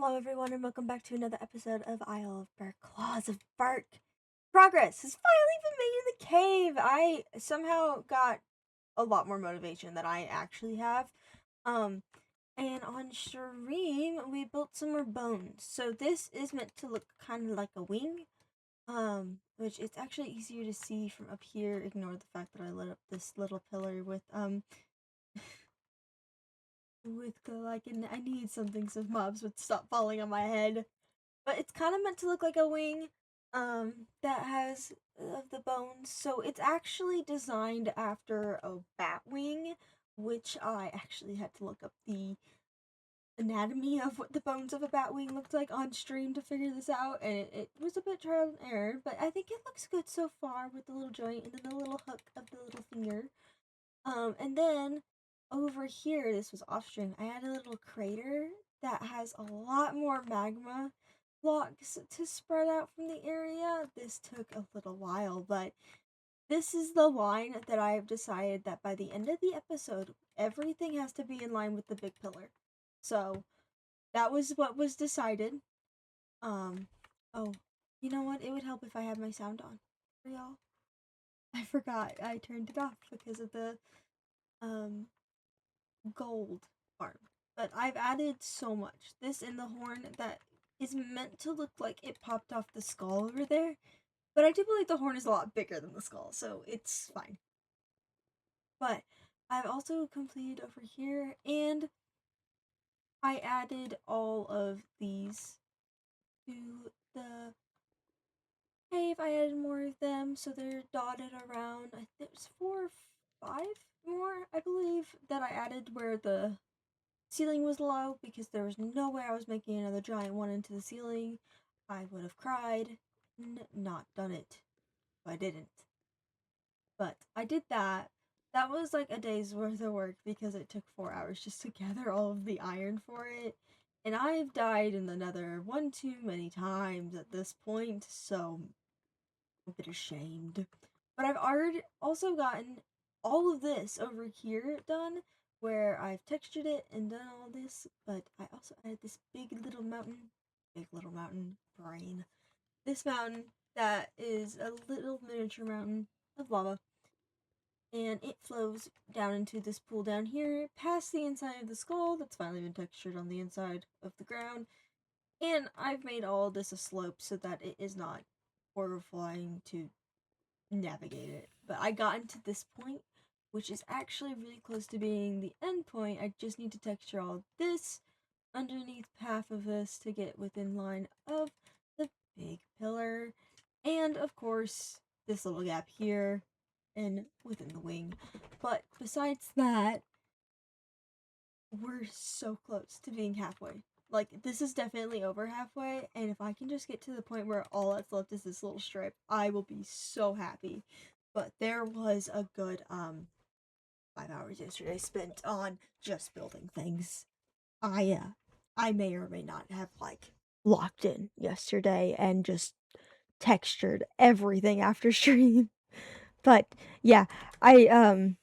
Hello everyone and welcome back to another episode of Isle of Berk, Claws of Berk. Progress has finally been made in the cave. I somehow got a lot more motivation than I actually have. And on stream we built some more bones. So this is meant to look kind of like a wing. Which it's actually easier to see from up here. Ignore the fact that I lit up this little pillar with and I need something so mobs would stop falling on my head. But it's kind of meant to look like a wing, that has of the bones. So it's actually designed after a bat wing, which I actually had to look up the anatomy of what the bones of a bat wing looked like on stream to figure this out, and it was a bit trial and error, but I think it looks good so far with the little joint and then the little hook of the little finger. And then over here, this was off stream, I had a little crater that has a lot more magma blocks to spread out from the area. This took a little while, but this is the line that I have decided that by the end of the episode, everything has to be in line with the big pillar. So that was what was decided. Oh, you know what? It would help if I had my sound on for y'all. I forgot I turned it off because of the um gold farm. But I've added so much. This in the horn that is meant to look like it popped off the skull over there. But I do believe the horn is a lot bigger than the skull, so it's fine. But I've also completed over here, and I added all of these to the cave. I added more of them, so they're dotted around. There's 4 or 5 more, I believe, that I added where the ceiling was low, because there was no way I was making another giant one into the ceiling. I would have cried and not done it. I didn't. But I did that. That was like a day's worth of work because it took 4 hours just to gather all of the iron for it. And I've died in the nether one too many times at this point, so I'm a bit ashamed. But I've already also gotten all of this over here done, where I've textured it and done all this, but I also added this big little mountain brain. This mountain that is a little miniature mountain of lava, and it flows down into this pool down here, past the inside of the skull that's finally been textured on the inside of the ground, and I've made all of this a slope so that it is not horrifying to navigate it. But I gotten to this point, which is actually really close to being the end point. I just need to texture all this underneath half of this to get within line of the big pillar, and of course this little gap here and within the wing. But besides that, we're so close to being halfway. Like, this is definitely over halfway, and if I can just get to the point where all that's left is this little strip, I will be so happy. But there was a good 5 hours yesterday spent on just building things. I may or may not have like locked in yesterday and just textured everything after stream. But yeah, I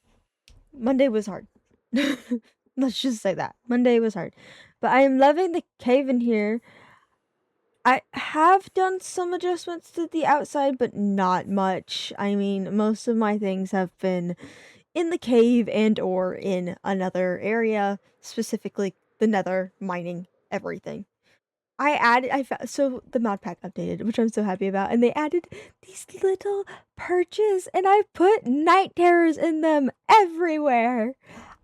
Monday was hard. Let's just say that. Monday was hard. But I am loving the cave in here. I have done some adjustments to the outside, but not much. I mean, most of my things have been in the cave and or in another area, specifically the nether, mining everything. So the modpack updated, which I'm so happy about, and they added these little perches, and I put night terrors in them everywhere.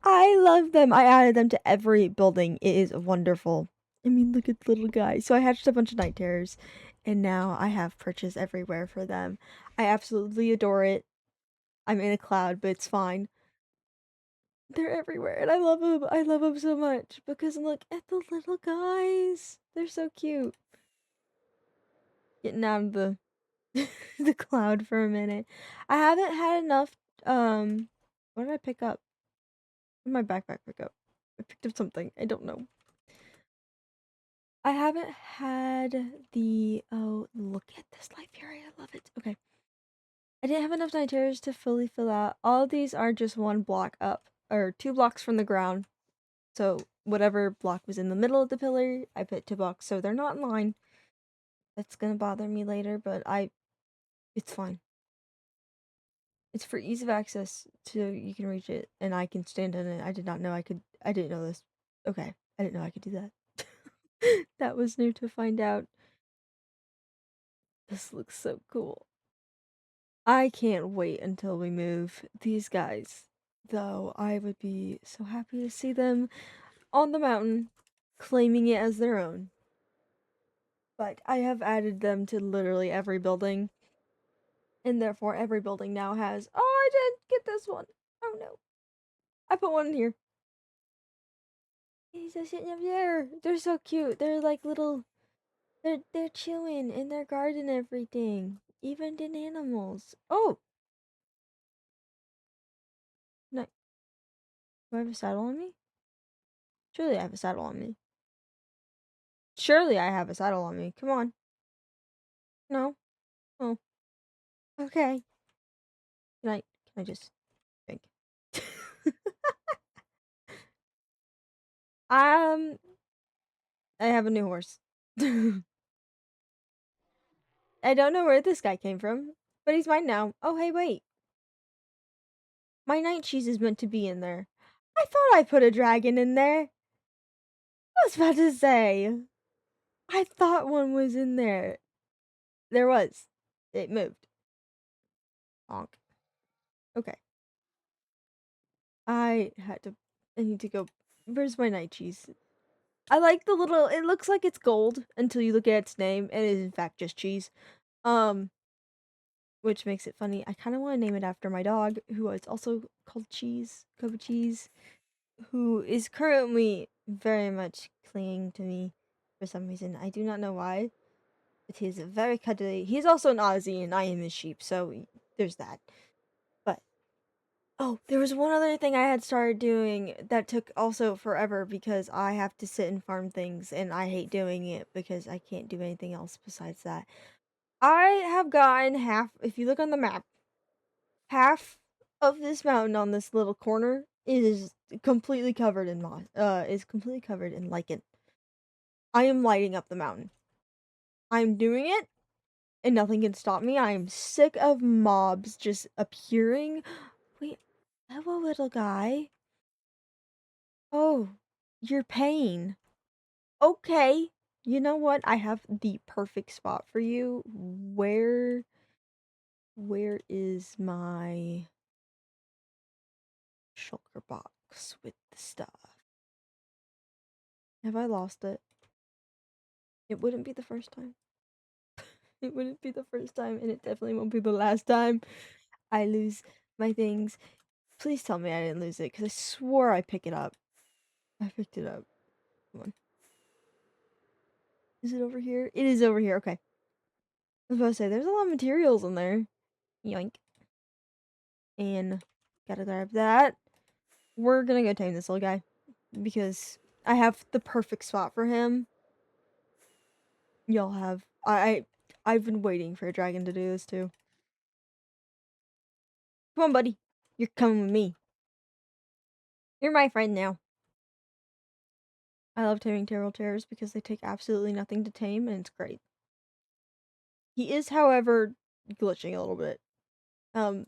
I love them. I added them to every building. It is wonderful. I mean, look at the little guy. So I hatched a bunch of night terrors, and now I have perches everywhere for them. I absolutely adore it. I'm in a cloud, but it's fine. They're everywhere, and I love them. I love them so much because look at the little guys. They're so cute. Getting out of the the cloud for a minute. I haven't had enough. What did I pick up? What did my backpack pick up? I picked up something. I don't know. I haven't had the. Oh, look at this life fury. I love it. Okay. I didn't have enough night terrors to fully fill out. All of these are just 1 block up, or 2 blocks from the ground. So whatever block was in the middle of the pillar, I put 2 blocks so they're not in line. That's gonna bother me later, but it's fine. It's for ease of access so you can reach it and I can stand in it. I did not know I didn't know this. Okay. I didn't know I could do that. That was new to find out. This looks so cool. I can't wait until we move. These guys, though, I would be so happy to see them on the mountain, claiming it as their own. But I have added them to literally every building, and therefore every building now has. Oh, I didn't get this one. Oh no. I put one in here. He's just sitting up there. They're so cute. They're like little. They're chilling in their garden and everything. Even in animals. Oh! No. Do I have a saddle on me? Surely I have a saddle on me. Surely I have a saddle on me. Come on. No. Oh. Okay. Can I just drink? I have a new horse. I don't know where this guy came from, but he's mine now. Oh, hey, wait. My night cheese is meant to be in there. I thought I put a dragon in there. I was about to say. I thought one was in there. There was. It moved. Honk. Okay. I had to. I need to go. Where's my night cheese? I like the little. It looks like it's gold until you look at its name, and it is in fact just cheese. Um, which makes it funny. I kind of want to name it after my dog, who is also called Cheese, Kobe Cheese, who is currently very much clinging to me for some reason. I do not know why. But he's very cuddly. He's also an Aussie, and I am his sheep, so there's that. But oh, there was one other thing I had started doing that took also forever because I have to sit and farm things, and I hate doing it because I can't do anything else besides that. I have gotten half. If you look on the map, half of this mountain on this little corner is completely covered in moss. Is completely covered in lichen. I am lighting up the mountain. I'm doing it, and nothing can stop me. I am sick of mobs just appearing. Wait, hello, little guy. Oh, you're pain. Okay. You know what? I have the perfect spot for you. Where is my shulker box with the stuff? Have I lost it? It wouldn't be the first time. It wouldn't be the first time, and it definitely won't be the last time I lose my things. Please tell me I didn't lose it, because I swore I picked it up. I picked it up. Come on. Is it over here? It is over here. Okay. I was about to say, there's a lot of materials in there. Yoink. And gotta grab that. We're gonna go tame this little guy. Because I have the perfect spot for him. Y'all have. I've been waiting for a dragon to do this too. Come on, buddy. You're coming with me. You're my friend now. I love taming feral terrors because they take absolutely nothing to tame, and it's great. He is, however, glitching a little bit. I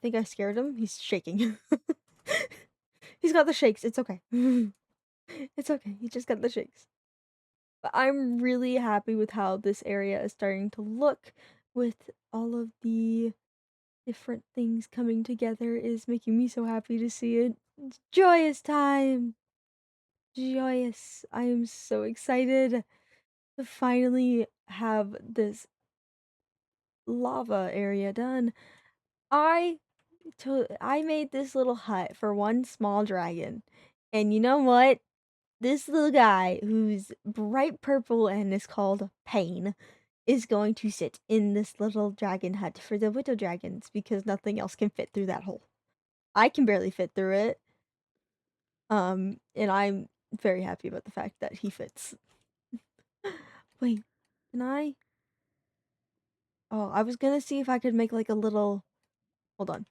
think I scared him. He's shaking. He's got the shakes. It's okay. It's okay. He just got the shakes. But I'm really happy with how this area is starting to look with all of the different things coming together. It is making me so happy to see it. It's joyous time. Joyous. I am so excited to finally have this lava area done. I made this little hut for one small dragon. And you know what? This little guy, who's bright purple and is called Pain, is going to sit in this little dragon hut for the widow dragons because nothing else can fit through that hole. I can barely fit through it. And I'm very happy about the fact that he fits. Wait, can I? Oh, I was gonna see if I could make like a little. Hold on.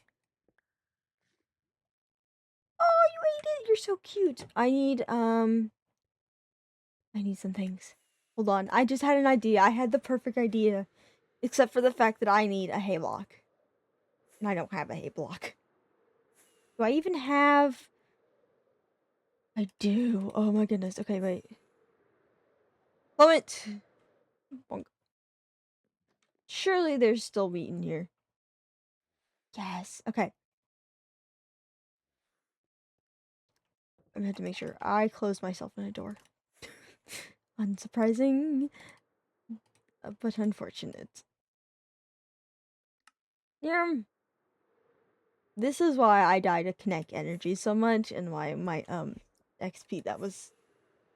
Oh, you ate You're so cute. I need some things. Hold on. I just had an idea. I had the perfect idea. Except for the fact that I need a hay block. And I don't have a hay block. Do I even have... I do. Oh my goodness. Okay, wait. Plummet! Bonk. Surely there's still wheat in here. Yes. Okay. I'm gonna have to make sure I close myself in a door. Unsurprising, but unfortunate. Yeah. This is why I die to kinetic energy so much, and why my XP that was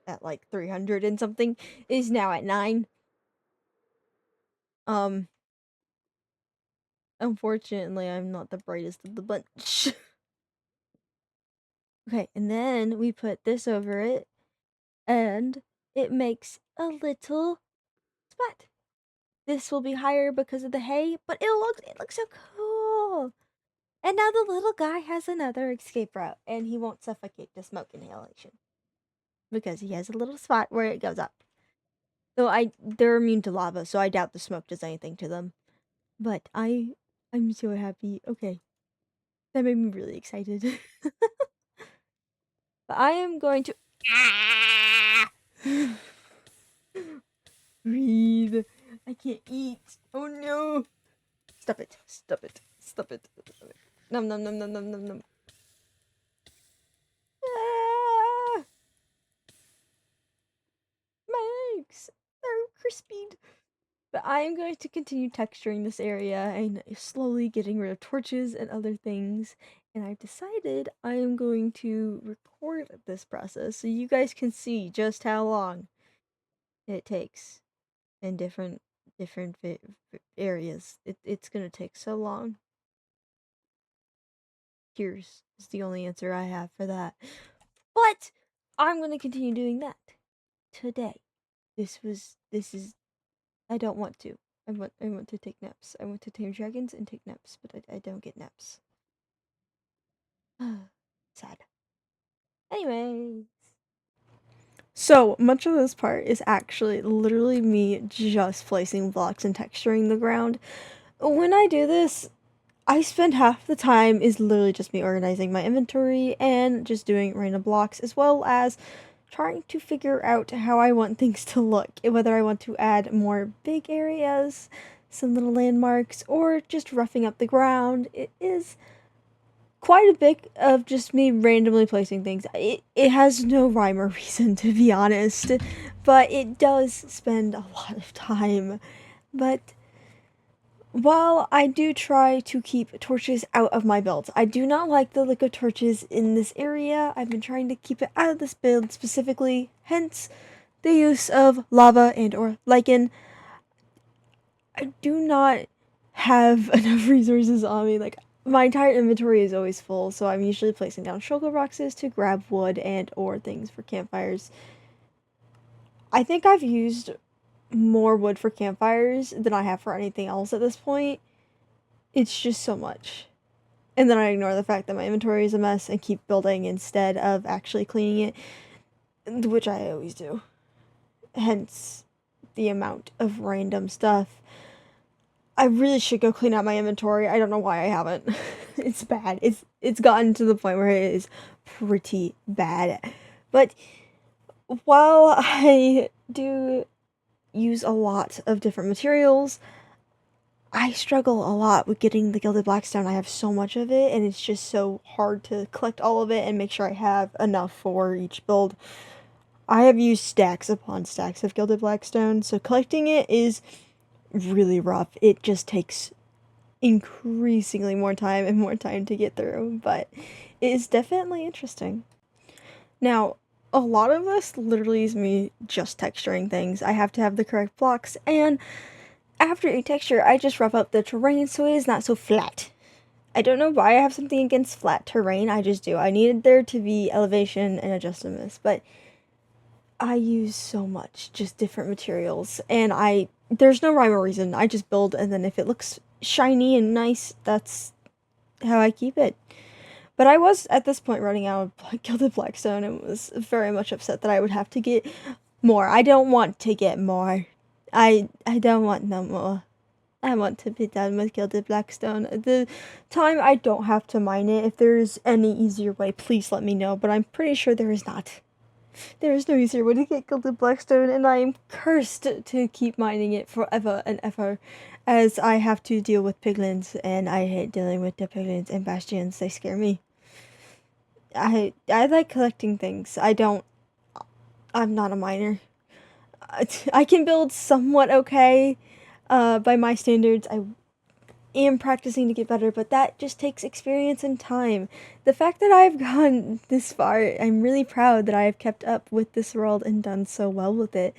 at like 300 and something is now at 9. Unfortunately, I'm not the brightest of the bunch. Okay, and then we put this over it, and it makes a little spot. This will be higher because of the hay, but it looks so cool. And now the little guy has another escape route, and he won't suffocate to smoke inhalation because he has a little spot where it goes up. Though they're immune to lava, so I doubt the smoke does anything to them. But I'm so happy. Okay, that made me really excited. But I am going to breathe. I can't eat. Oh no! Stop it! Stop it! Stop it! Stop it. Num num num num num num num. Ah! My eggs! They're crispied. But I am going to continue texturing this area and slowly getting rid of torches and other things. And I've decided I am going to record this process so you guys can see just how long it takes in different areas. It's gonna take so long. Here's is the only answer I have for that. But I'm gonna continue doing that today. This is I don't want to. I want to take naps. I want to tame dragons and take naps, but I don't get naps. Sad. Anyways. So much of this part is actually literally me just placing blocks and texturing the ground. When I do this, I spend half the time is literally just me organizing my inventory and just doing random blocks, as well as trying to figure out how I want things to look, whether I want to add more big areas, some little landmarks, or just roughing up the ground. It is quite a bit of just me randomly placing things. It has no rhyme or reason, to be honest, but it does spend a lot of time. But while I do try to keep torches out of my builds, I do not like the look of torches in this area. I've been trying to keep it out of this build specifically, hence the use of lava and or lichen. I do not have enough resources on me. Like, my entire inventory is always full, so I'm usually placing down shulker boxes to grab wood and or things for campfires. I think I've used more wood for campfires than I have for anything else at this point. It's just so much. And then I ignore the fact that my inventory is a mess and keep building instead of actually cleaning it, which I always do. Hence the amount of random stuff. I really should go clean out my inventory. I don't know why I haven't. It's bad. It's gotten to the point where it is pretty bad. But while I do use a lot of different materials, I struggle a lot with getting the gilded blackstone. I have so much of it, and it's just so hard to collect all of it and make sure I have enough for each build. I have used stacks upon stacks of gilded blackstone, so collecting it is really rough. It just takes increasingly more time and more time to get through, but it is definitely interesting. Now, a lot of this literally is me just texturing things. I have to have the correct blocks, and after a texture, I just rough up the terrain so it is not so flat. I don't know why I have something against flat terrain, I just do. I needed there to be elevation and adjustments, but I use so much, just different materials, and there's no rhyme or reason. I just build, and then if it looks shiny and nice, that's how I keep it. But I was, at this point, running out of Gilded Blackstone and was very much upset that I would have to get more. I don't want to get more. I don't want no more. I want to be done with Gilded Blackstone. The time I don't have to mine it, if there's any easier way, please let me know, but I'm pretty sure there is not. There is no easier way to get Gilded Blackstone, and I am cursed to keep mining it forever and ever, as I have to deal with piglins, and I hate dealing with the piglins and bastions. They scare me. I like collecting things. I'm not a miner. I can build somewhat okay, by my standards. I am practicing to get better, but that just takes experience and time. The fact that I've gone this far, I'm really proud that I have kept up with this world and done so well with it.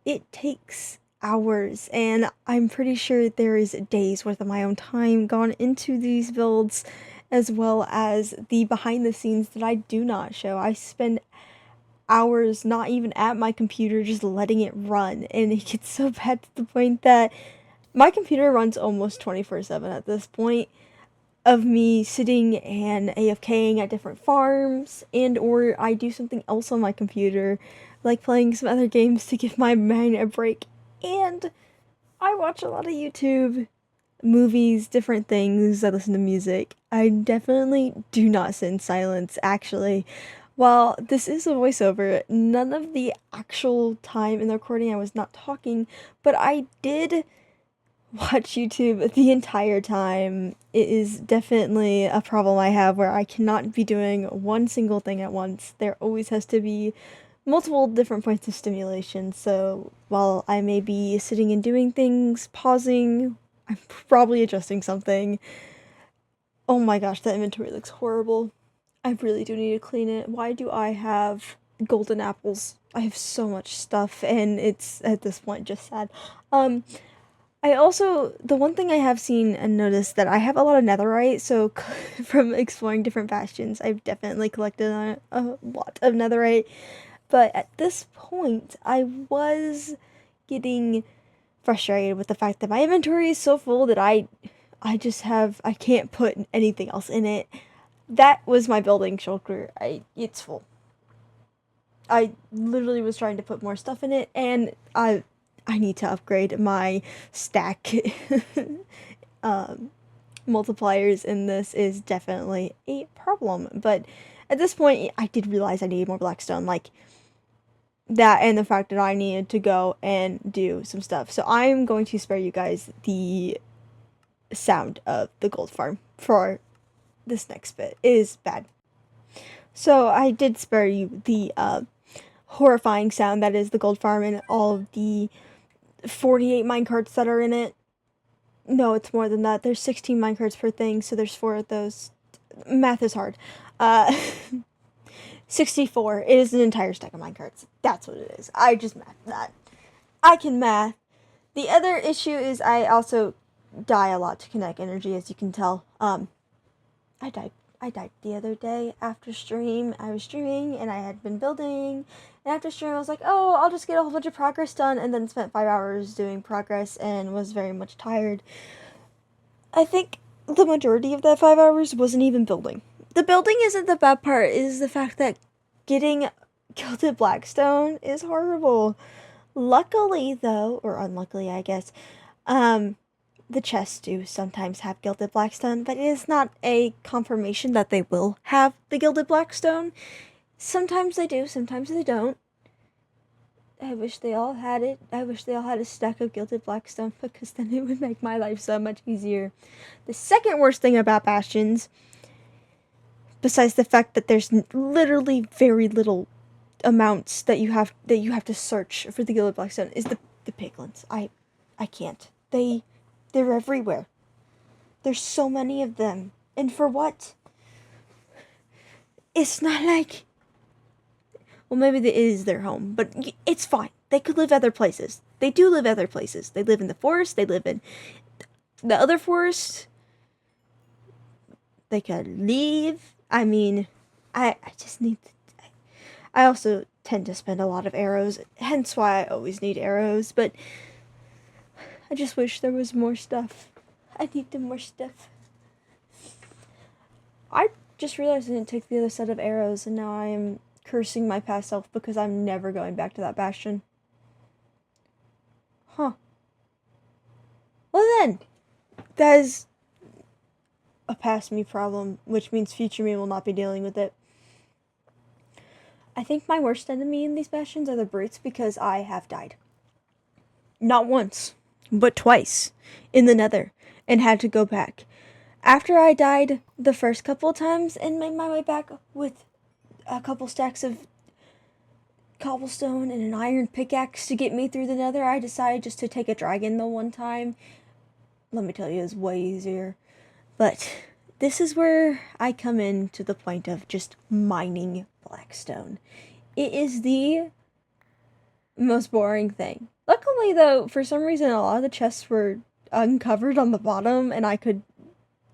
It takes hours, and I'm pretty sure there is days worth of my own time gone into these builds, as well as the behind the scenes that I do not show. I spend hours not even at my computer, just letting it run, and it gets so bad to the point that my computer runs almost 24/7 at this point, of me sitting and AFKing at different farms, and or I do something else on my computer, like playing some other games to give my mind a break. And I watch a lot of YouTube, movies, different things. I listen to music. I definitely do not sit in silence, actually. While this is a voiceover, none of the actual time in the recording I was not talking, but I did watch YouTube the entire time. It is definitely a problem I have where I cannot be doing one single thing at once. There always has to be multiple different points of stimulation, so while I may be sitting and doing things, pausing, I'm probably adjusting something. Oh my gosh, that inventory looks horrible. I really do need to clean it. Why do I have golden apples? I have so much stuff, and it's, at this point, just sad. I also, the one thing I have seen and noticed that I have a lot of netherite, so from exploring different bastions, I've definitely collected a lot of netherite. But at this point, I was getting frustrated with the fact that my inventory is so full that I can't put anything else in it. That was my building shulker. It's full. I literally was trying to put more stuff in it, and I need to upgrade my stack. Multipliers in this is definitely a problem, but at this point, I did realize I needed more blackstone, like that, and the fact that I needed to go and do some stuff. So I'm going to spare you guys the sound of the gold farm for this next bit. It is bad. So I did spare you the horrifying sound that is the gold farm and all of the 48 minecarts that are in it. No, it's more than that. There's 16 minecarts per thing, so there's 4 of those. Math is hard. 64. It is an entire stack of minecarts. That's what it is. I just math that. I can math. The other issue is I also die a lot to kinetic energy, as you can tell. I died the other day after stream. I was streaming and I had been building, and after stream I was like, oh, I'll just get a whole bunch of progress done, and then spent 5 hours doing progress and was very much tired. I think the majority of that 5 hours wasn't even building. The building isn't the bad part, it is the fact that getting Gilded Blackstone is horrible. Luckily though, or unluckily I guess, the chests do sometimes have Gilded Blackstone, but it is not a confirmation that they will have the Gilded Blackstone. Sometimes they do, sometimes they don't. I wish they all had it. I wish they all had a stack of Gilded Blackstone, because then it would make my life so much easier. The second worst thing about bastions, besides the fact that there's literally very little amounts that you have to search for the Gilded Blackstone, is the piglins. I can't. They're everywhere. There's so many of them. And for what? It's not like... Well, maybe it is their home, but it's fine. They could live other places. They do live other places. They live in the forest. They live in the other forest. They could leave. I mean, I just need... I also tend to spend a lot of arrows, hence why I always need arrows, but... I just wish there was more stuff. I need more stuff. I just realized I didn't take the other set of arrows, and now I am cursing my past self because I'm never going back to that bastion. Huh. Well then, that is a past me problem, which means future me will not be dealing with it. I think my worst enemy in these bastions are the brutes because I have died. Not once, but twice in the nether and had to go back. After I died the first couple of times and made my way back with a couple stacks of cobblestone and an iron pickaxe to get me through the nether, I decided just to take a dragon the one time. Let me tell you, it's way easier. But this is where I come in to the point of just mining blackstone. It is the most boring thing. Luckily, though, for some reason, a lot of the chests were uncovered on the bottom, and I could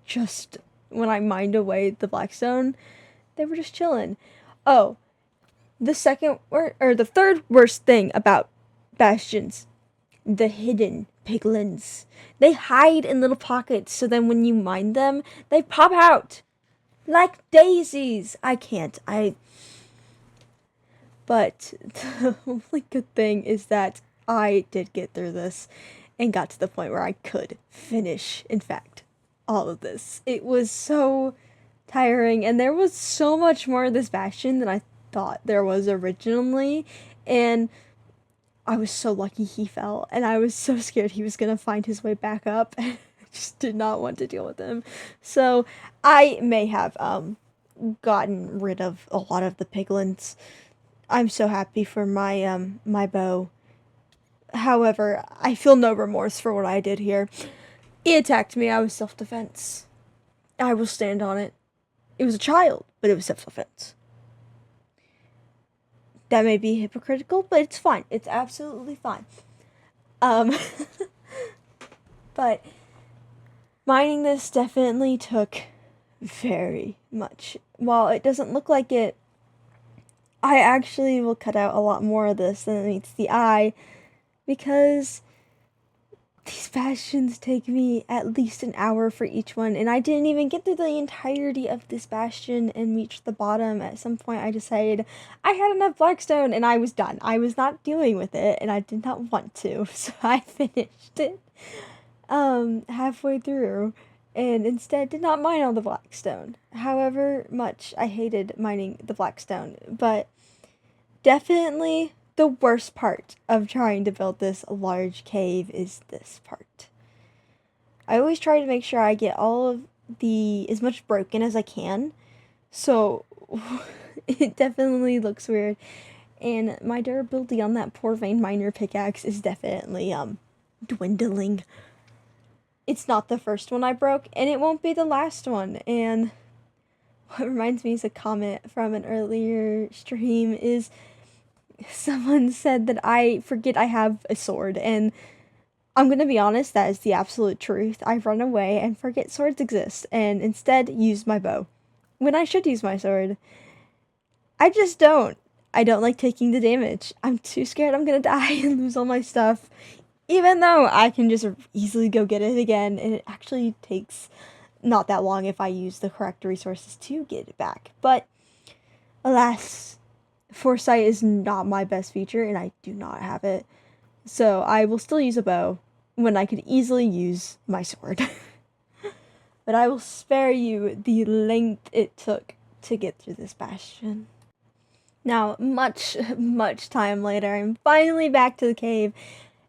just, when I mined away the blackstone, they were just chilling. Oh, the third worst thing about bastions, the hidden piglins. They hide in little pockets, so then when you mine them, they pop out like daisies. But the only good thing is that I did get through this and got to the point where I could finish, in fact, all of this. It was so tiring, and there was so much more of this bastion than I thought there was originally, and I was so lucky he fell, and I was so scared he was gonna find his way back up, and I just did not want to deal with him. So I may have gotten rid of a lot of the piglins. I'm so happy for my my bow. However, I feel no remorse for what I did here. He attacked me. I was self-defense. I will stand on it. It was a child, but it was self-defense. That may be hypocritical, but it's fine. It's absolutely fine. But mining this definitely took very much. While it doesn't look like it, I actually will cut out a lot more of this than meets the eye, because these bastions take me at least an hour for each one, and I didn't even get through the entirety of this bastion and reach the bottom. At some point I decided I had enough blackstone and I was done. I was not dealing with it, and I did not want to, so I finished it halfway through, and instead did not mine all the blackstone. However much I hated mining the blackstone, but definitely the worst part of trying to build this large cave is this part. I always try to make sure I get all of as much broken as I can, so it definitely looks weird, and my durability on that poor vein miner pickaxe is definitely dwindling. It's not the first one I broke, and it won't be the last one. And what reminds me is a comment from an earlier stream is someone said that I forget I have a sword, and I'm gonna be honest, that is the absolute truth. I run away and forget swords exist, and instead use my bow when I should use my sword. I just don't. I don't like taking the damage. I'm too scared I'm gonna die and lose all my stuff, even though I can just easily go get it again, and it actually takes not that long if I use the correct resources to get it back. But alas, foresight is not my best feature, and I do not have it. So I will still use a bow when I could easily use my sword. But I will spare you the length it took to get through this bastion. Now, much time later, I'm finally back to the cave,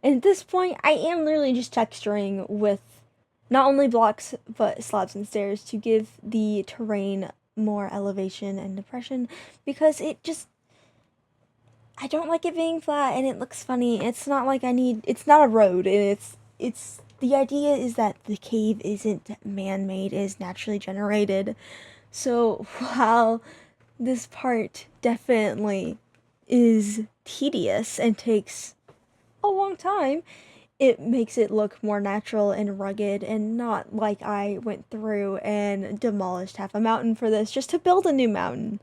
and at this point, I am literally just texturing with not only blocks, but slabs and stairs to give the terrain more elevation and depression, because I don't like it being flat, and it looks funny. It's not like it's not a road, and it's the idea is that the cave isn't man-made, it is naturally generated. So while this part definitely is tedious and takes a long time, it makes it look more natural and rugged, and not like I went through and demolished half a mountain for this just to build a new mountain.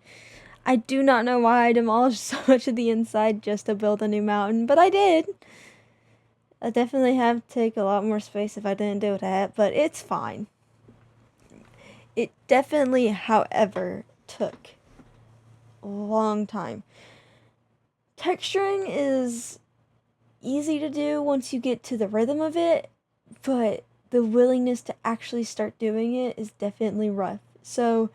I do not know why I demolished so much of the inside just to build a new mountain, but I did. I definitely have to take a lot more space if I didn't do that, but it's fine. It definitely, however, took a long time. Texturing is easy to do once you get to the rhythm of it, but the willingness to actually start doing it is definitely rough. So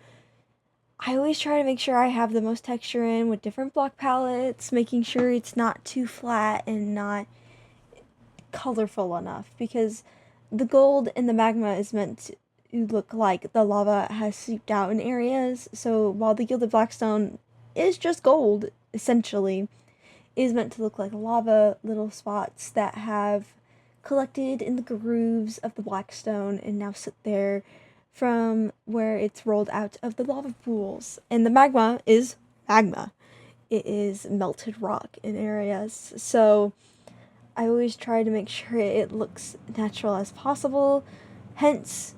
I always try to make sure I have the most texture in with different block palettes, making sure it's not too flat and not colorful enough, because the gold in the magma is meant to look like the lava has seeped out in areas. So while the gilded blackstone is just gold, essentially, it is meant to look like lava, little spots that have collected in the grooves of the blackstone and now sit there from where it's rolled out of the lava pools. And the magma is magma. It is melted rock in areas. So I always try to make sure it looks natural as possible, hence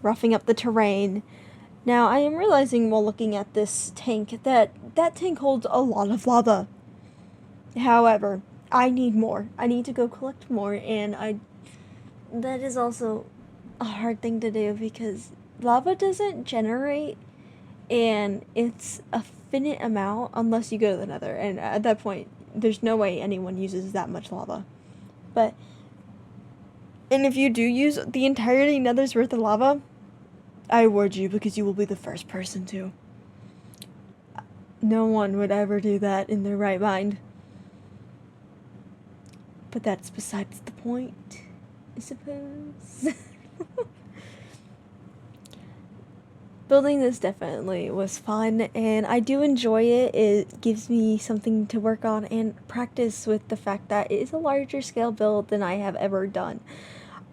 roughing up the terrain. Now, I am realizing while looking at this tank that that tank holds a lot of lava. However, I need more. I need to go collect more, and that is also a hard thing to do because lava doesn't generate, and it's a finite amount unless you go to the nether, and at that point there's no way anyone uses that much lava. But and if you do use the entirety nether's worth of lava, I award you, because you will be the first person to. No one would ever do that in their right mind. But that's besides the point, I suppose. Building this definitely was fun, and I do enjoy it. It gives me something to work on and practice with the fact that it is a larger scale build than I have ever done.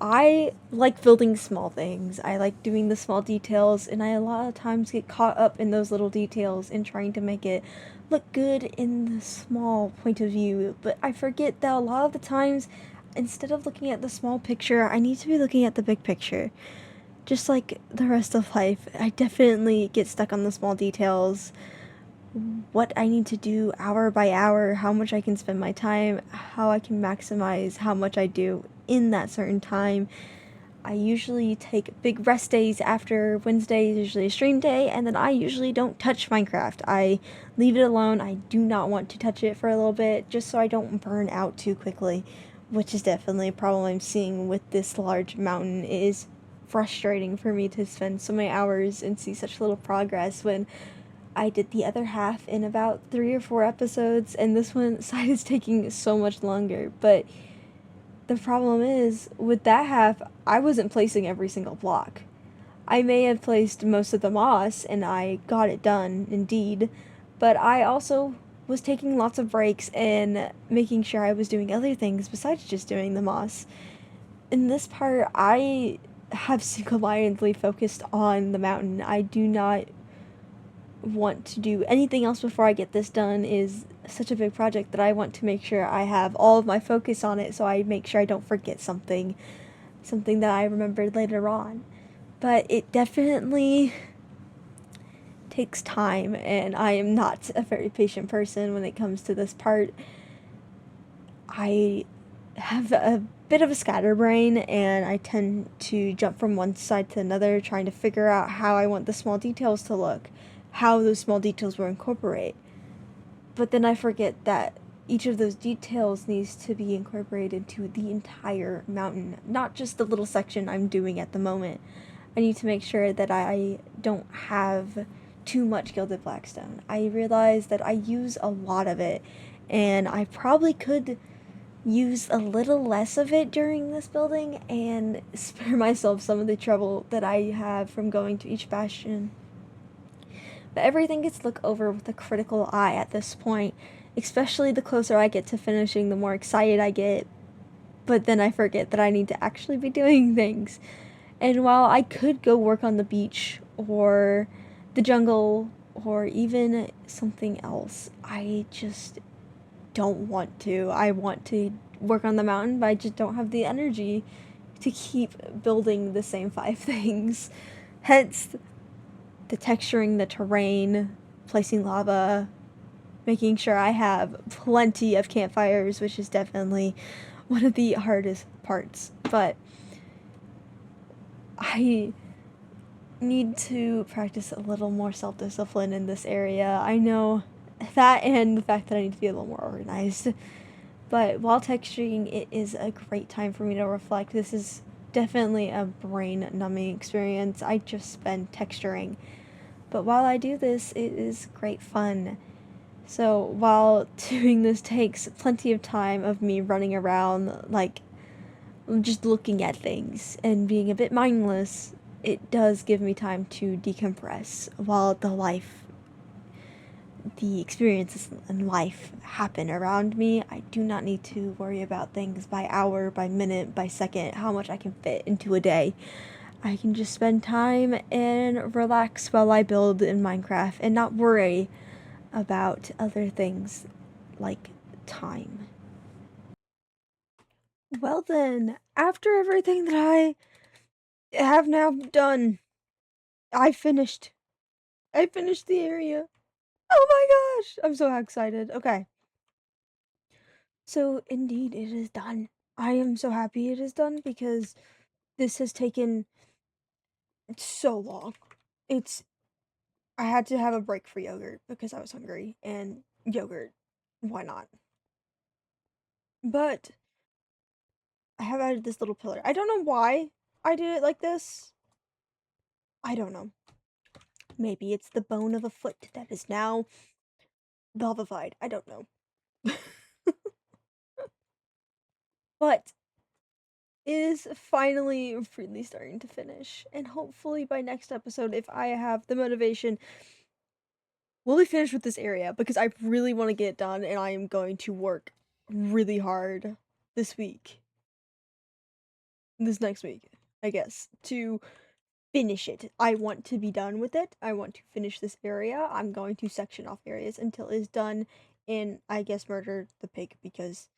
I like building small things. I like doing the small details, and I a lot of times get caught up in those little details and trying to make it look good in the small point of view. But I forget that a lot of the times, instead of looking at the small picture, I need to be looking at the big picture. Just like the rest of life, I definitely get stuck on the small details. What I need to do hour by hour, how much I can spend my time, how I can maximize how much I do in that certain time. I usually take big rest days after Wednesday is usually a stream day, and then I usually don't touch Minecraft. I leave it alone. I do not want to touch it for a little bit, just so I don't burn out too quickly, which is definitely a problem I'm seeing with this large mountain. It is frustrating for me to spend so many hours and see such little progress when I did the other half in about 3 or 4 episodes, and this one side is taking so much longer. But the problem is, with that half, I wasn't placing every single block. I may have placed most of the moss, and I got it done, indeed, but I also was taking lots of breaks and making sure I was doing other things besides just doing the moss. In this part, I have single-mindedly focused on the mountain. I do not want to do anything else before I get this done. Is such a big project that I want to make sure I have all of my focus on it, so I make sure I don't forget something that I remembered later on. But it definitely takes time, and I am not a very patient person when it comes to this part. I have a bit of a scatterbrain, and I tend to jump from one side to another trying to figure out how I want the small details to look, how those small details will incorporate. But then I forget that each of those details needs to be incorporated into the entire mountain, not just the little section I'm doing at the moment. I need to make sure that I don't have too much gilded blackstone. I realize that I use a lot of it, and I probably could use a little less of it during this building and spare myself some of the trouble that I have from going to each bastion. But everything gets looked over with a critical eye at this point, especially the closer I get to finishing, the more excited I get. But then I forget that I need to actually be doing things. And while I could go work on the beach or the jungle or even something else, I just don't want to. I want to work on the mountain, but I just don't have the energy to keep building the same 5 things. Hence, the texturing the terrain, placing lava, making sure I have plenty of campfires, which is definitely one of the hardest parts. But I need to practice a little more self discipline in this area. I know that, and the fact that I need to be a little more organized. But while texturing, it is a great time for me to reflect. This is definitely a brain numbing experience. I just spend texturing. But while I do this, it is great fun. So while doing this takes plenty of time of me running around, like just looking at things and being a bit mindless, it does give me time to decompress while the experiences in life happen around me. I do not need to worry about things by hour, by minute, by second, how much I can fit into a day. I can just spend time and relax while I build in Minecraft and not worry about other things like time. Well, then, after everything that I have now done, I finished. I finished the area. Oh my gosh! I'm so excited. Okay. So, indeed, it is done. I am so happy it is done because this has taken so long. It's. I had to have a break for yogurt because I was hungry, and yogurt, why not? But I have added this little pillar. I don't know why I did it like this. I don't know. Maybe it's the bone of a foot that is now lavafied. I don't know. But it is finally really starting to finish. And hopefully by next episode, if I have the motivation, we'll be finished with this area because I really want to get it done and I am going to work really hard this week. This next week, I guess, to finish it. I want to be done with it. I want to finish this area. I'm going to section off areas until it's done and I guess murder the pig because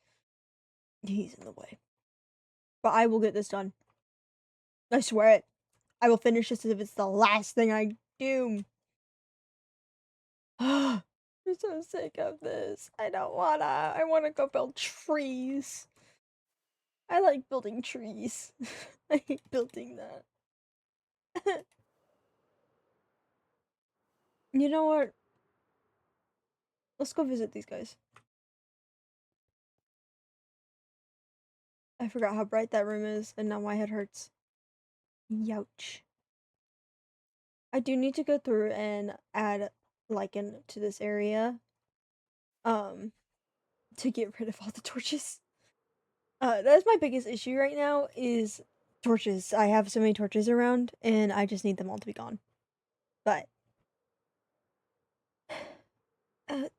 he's in the way. But I will get this done. I swear it. I will finish this if it's the last thing I do. I'm so sick of this. I don't wanna. I wanna go build trees. I like building trees. I hate building that. You know what? Let's go visit these guys. I forgot how bright that room is, and now my head hurts. Youch. I do need to go through and add lichen to this area. Um, to get rid of all the torches. That's my biggest issue right now is torches. I have so many torches around, and I just need them all to be gone. But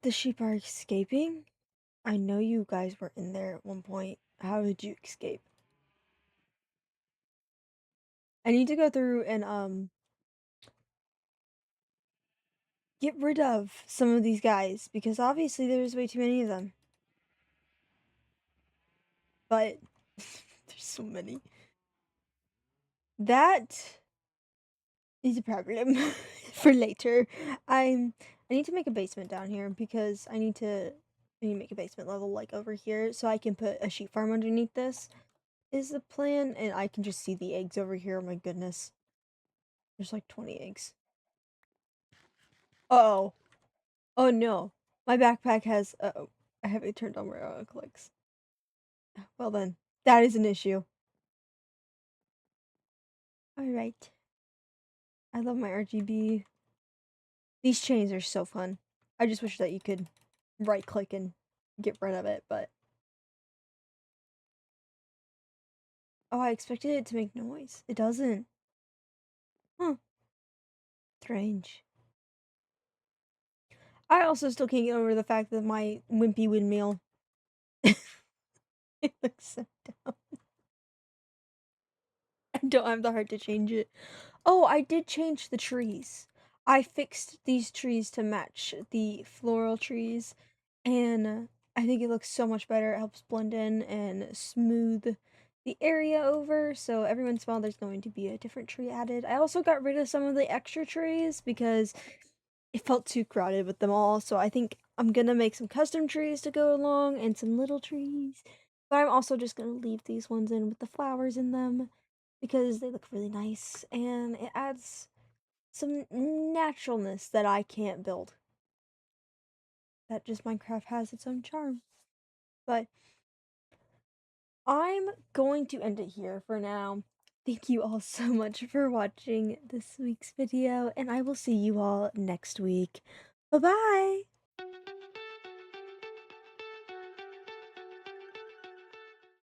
the sheep are escaping. I know you guys were in there at one point. How did you escape? I need to go through and get rid of some of these guys because obviously there's way too many of them. But there's so many. That is a problem for later. I need to make a basement down here because I need to make a basement level like over here so I can put a sheep farm underneath this is the plan and I can just see the eggs over here. Oh my goodness. There's like 20 eggs. Oh. Oh no. My backpack has I have it turned on where it clicks. Well then, that is an issue. Alright. I love my RGB. These chains are so fun. I just wish that you could right click and get rid of it, but oh, I expected it to make noise. It doesn't. Huh. Strange. I also still can't get over the fact that my wimpy windmill it looks so dumb. I don't have the heart to change it. Oh, I did change the trees. I fixed these trees to match the floral trees, and I think it looks so much better. It helps blend in and smooth the area over, so every once in a while there's going to be a different tree added. I also got rid of some of the extra trees because it felt too crowded with them all, so I think I'm gonna make some custom trees to go along and some little trees. But I'm also just gonna leave these ones in with the flowers in them because they look really nice and it adds some naturalness that I can't build. That just Minecraft has its own charm. But I'm going to end it here for now. Thank you all so much for watching this week's video, and I will see you all next week. Bye bye!